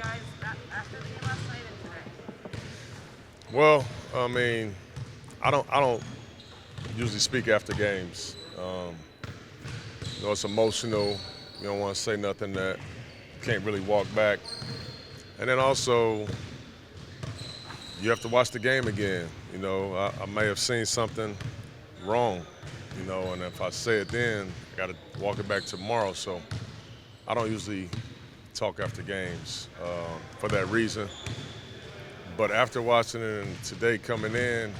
guys after the game last night and today? Well, I mean, I don't usually speak after games. It's emotional. You don't want to say nothing that you can't really walk back. And then also, you have to watch the game again. I may have seen something wrong, and if I say it then, I got to walk it back tomorrow. So I don't usually talk after games for that reason. But after watching it and today coming in,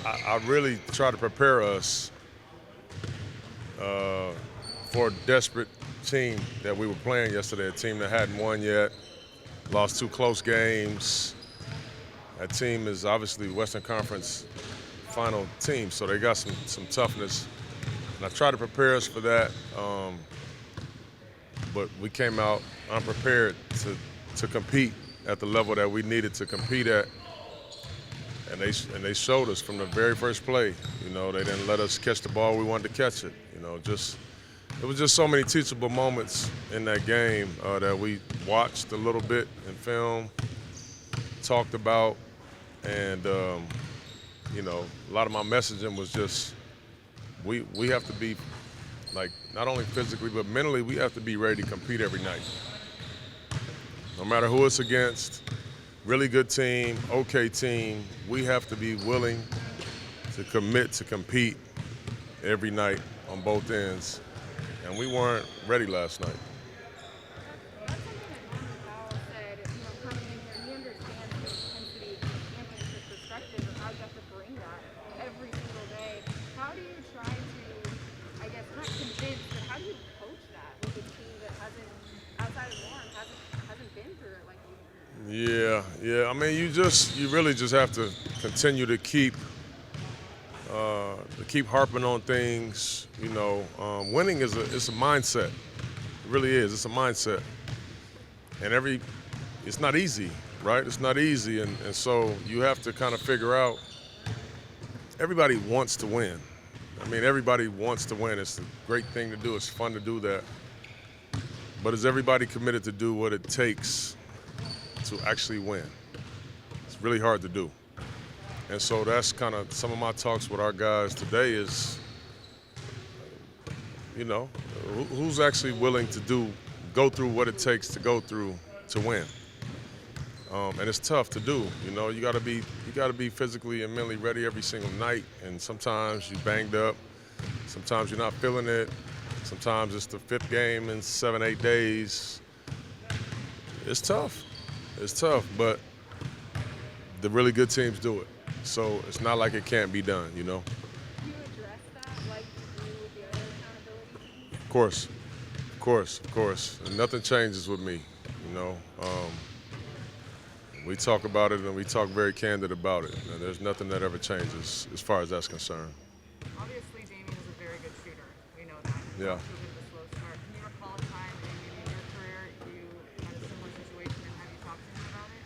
I really try to prepare us for a desperate team that we were playing yesterday, a team that hadn't won yet, lost two close games. That team is obviously Western Conference final team, so they got some toughness. And I try to prepare us for that, but we came out unprepared to compete at the level that we needed to compete at, and they showed us from the very first play. They didn't let us catch the ball. We wanted to catch it. Just it was just so many teachable moments in that game that we watched a little bit in film, talked about, and a lot of my messaging was just we have to be like not only physically but mentally we have to be ready to compete every night, no matter who it's against. Really good team, okay team. We have to be willing to commit to compete every night on both ends, and we weren't ready last night. That's something that Norman Powell said, coming in here. He understands the intensity from a championship perspective of how you have to bring that every single day. How do you try to, I guess, not convince, but how do you coach that with a team that hasn't, outside of Norm, hasn't been through it like you? Yeah. I mean, you really just have to continue to keep harping on things. Winning it's a mindset. It really is. It's a mindset, and it's not easy, right? It's not easy, and so you have to kind of figure out. Everybody wants to win. I mean, everybody wants to win. It's a great thing to do. It's fun to do that. But is everybody committed to do what it takes to actually win? It's really hard to do. And so that's kind of some of my talks with our guys today is, you know, who's actually willing to go through what it takes to go through to win. And it's tough to do. You got to be physically and mentally ready every single night. And sometimes you're banged up. Sometimes you're not feeling it. Sometimes it's the fifth game in 7, 8 days. It's tough. It's tough, but the really good teams do it. So it's not like it can't be done. Do you address that like you do with the other accountability teams? Of course, of course. And nothing changes with me. You know, we talk about it and we talk very candid about it. And there's nothing that ever changes as far as that's concerned. Obviously, Damien is a very good shooter. We know that. Yeah. Off to a bit of a slow start. Can you recall a time maybe in your career you had a similar situation and have you talked to him about it?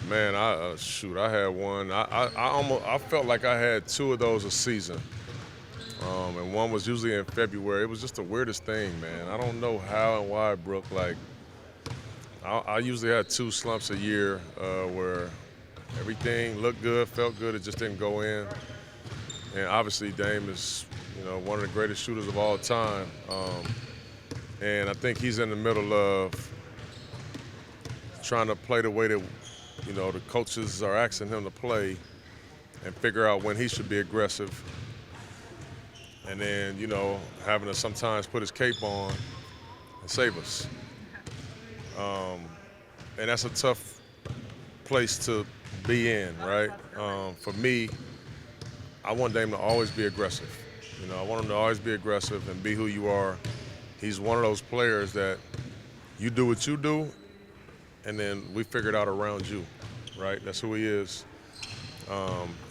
Man, I had one. I felt like I had two of those a season, and one was usually in February. It was just the weirdest thing, man. I don't know how and why, Brooke. Like, I usually had two slumps a year where everything looked good, felt good, it just didn't go in. And obviously, Dame is, one of the greatest shooters of all time, and I think he's in the middle of trying to play the way that the coaches are asking him to play and figure out when he should be aggressive. And then, having to sometimes put his cape on and save us. And that's a tough place to be in, right? For me, I want Dame to always be aggressive. I want him to always be aggressive and be who you are. He's one of those players that you do what you do, and then we figure it out around you, right? That's who he is.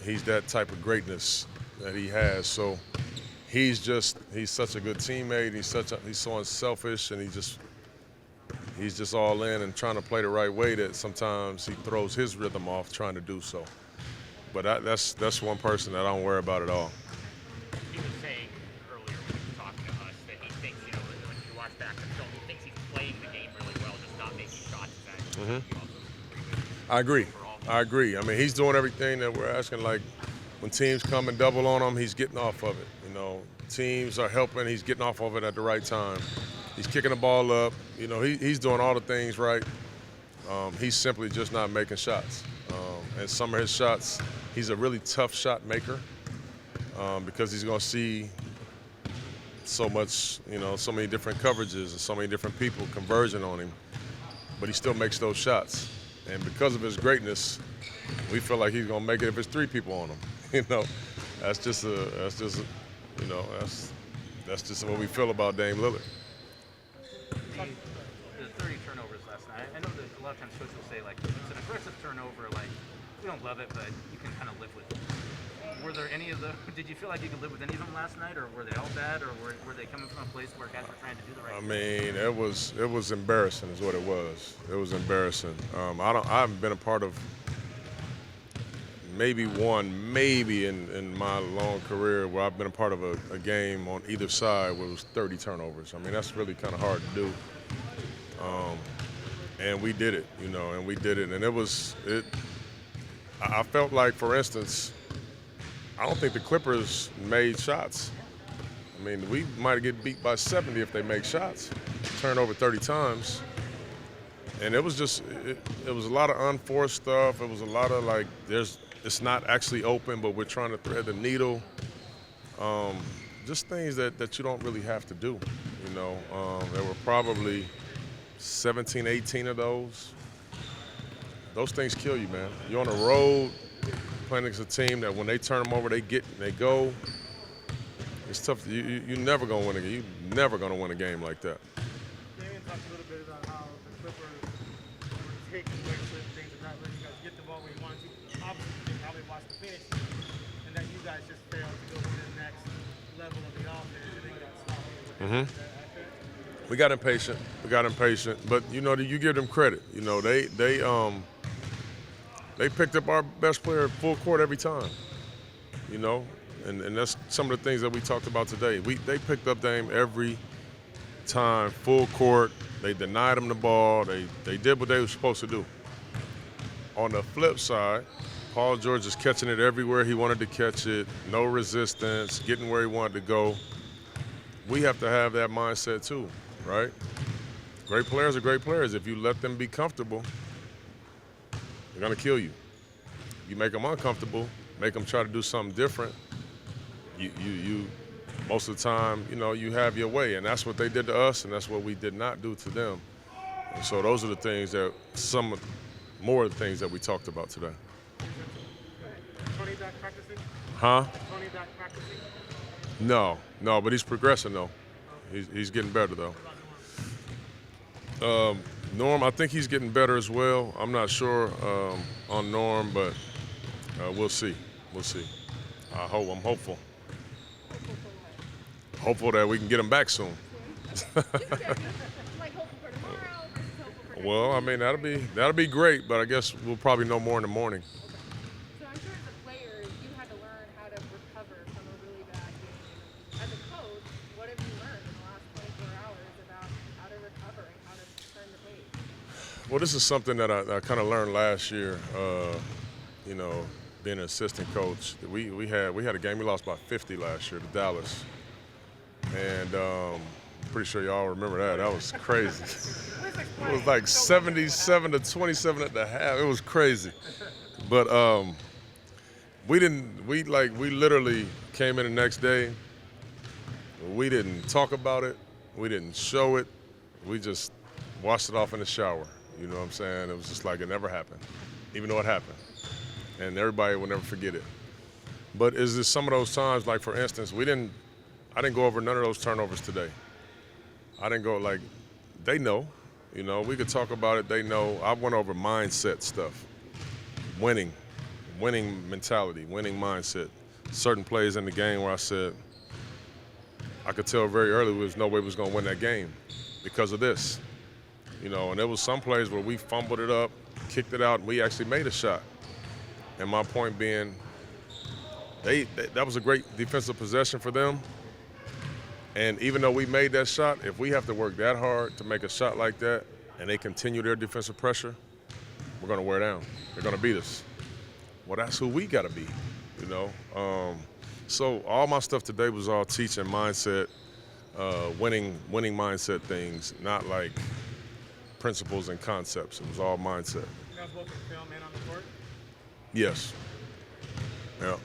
He's that type of greatness that he has. So he's such a good teammate. He's so unselfish, and he's just all in and trying to play the right way that sometimes he throws his rhythm off trying to do so. But that's one person that I don't worry about at all. He was saying earlier when he was talking to us that he thinks, when you watch back the film, he thinks he's playing the game really well, just not making I agree. I agree. I mean, he's doing everything that we're asking. Like, when teams come and double on him, he's getting off of it. You know, teams are helping. He's getting off of it at the right time. He's kicking the ball up. You know, he's doing all the things right. He's simply just not making shots. And some of his shots, he's a really tough shot maker because he's going to see so much, you know, so many different coverages and so many different people converging on him. But he still makes those shots. And because of his greatness, we feel like he's going to make it if it's 3 people on him. You know, that's just what we feel about Dame Lillard. The 30 turnovers last night. I know that a lot of times coaches will say, like, it's an aggressive turnover, like, we don't love it, but you can kind of live with it. Were there any of the, did you feel like you could live with any of them last night, or were they all bad, or were they coming from a place where guys were trying to do the right thing? I mean, it was embarrassing is what it was. It was embarrassing. I haven't been a part of maybe in my long career where I've been a part of a game on either side where it was 30 turnovers. I mean, that's really kind of hard to do. And we did it, you know, and I felt like, for instance, I don't think the Clippers made shots. I mean, we might get beat by 70 if they make shots, turn over 30 times. And it was it was a lot of unforced stuff. It was a lot of, like, it's not actually open, but we're trying to thread the needle. Just things that you don't really have to do, you know. There were probably 17, 18 of those. Those things kill you, man. You're on the road playing against a team that when they turn them over, they go. It's tough. You're never going to win a game. You're never going to win a game like that. Damian talked a little bit about how the Clippers were taking away certain things and not letting you guys get the ball where you wanted to. Obviously, they probably watched the finish, and that you guys just failed to go to the next level of the offense and then got sloppy. We got impatient. But, you know, you give them credit. You know, they picked up our best player full court every time, you know, and that's some of the things that we talked about today. They picked up Dame every time, full court. They denied him the ball. They did what they were supposed to do. On the flip side, Paul George is catching it everywhere he wanted to catch it, no resistance, getting where he wanted to go. We have to have that mindset too, right? Great players are great players. If you let them be comfortable, they're going to kill you. You make them uncomfortable, make them try to do something different. You most of the time, you know, you have your way, and that's what they did to us, and that's what we did not do to them. And so those are the things more of the things that we talked about today. Tony back practicing? Huh? Tony back practicing? No, but he's progressing though. He's getting better though. Norm, I think he's getting better as well. I'm not sure on Norm, but we'll see. I'm hopeful. Hopeful that we can get him back soon. Like hoping for tomorrow versus hoping for Well, I mean, that'll be great, but I guess we'll probably know more in the morning. So I'm sure as a player, you had to learn how to recover from a really bad game. As a coach, what have you learned in the last 24 hours about how to recover and how to turn the page? Well, this is something that I kind of learned last year, you know, being an assistant coach. We had a game, we lost by 50 last year to Dallas. And I'm pretty sure y'all remember that. That was crazy. It was like 77 to 27 at the half. It was crazy. But we literally came in the next day. We didn't talk about it. We didn't show it. We just washed it off in the shower. You know what I'm saying? It was just like it never happened, even though it happened. And everybody will never forget it. But is this some of those times, like for instance, I didn't go over none of those turnovers today. I didn't go they know, you know, we could talk about it, they know. I went over mindset stuff, winning mentality, winning mindset. Certain plays in the game where I said, I could tell very early there was no way we was gonna win that game because of this. You know, and there was some plays where we fumbled it up, kicked it out, and we actually made a shot. And my point being, that was a great defensive possession for them. And even though we made that shot, if we have to work that hard to make a shot like that and they continue their defensive pressure, we're going to wear down. They're going to beat us. Well, that's who we got to be, you know. So all my stuff today was all teaching mindset, winning mindset things, not like principles and concepts. It was all mindset. You guys both on film and on the court? Yes. Yeah.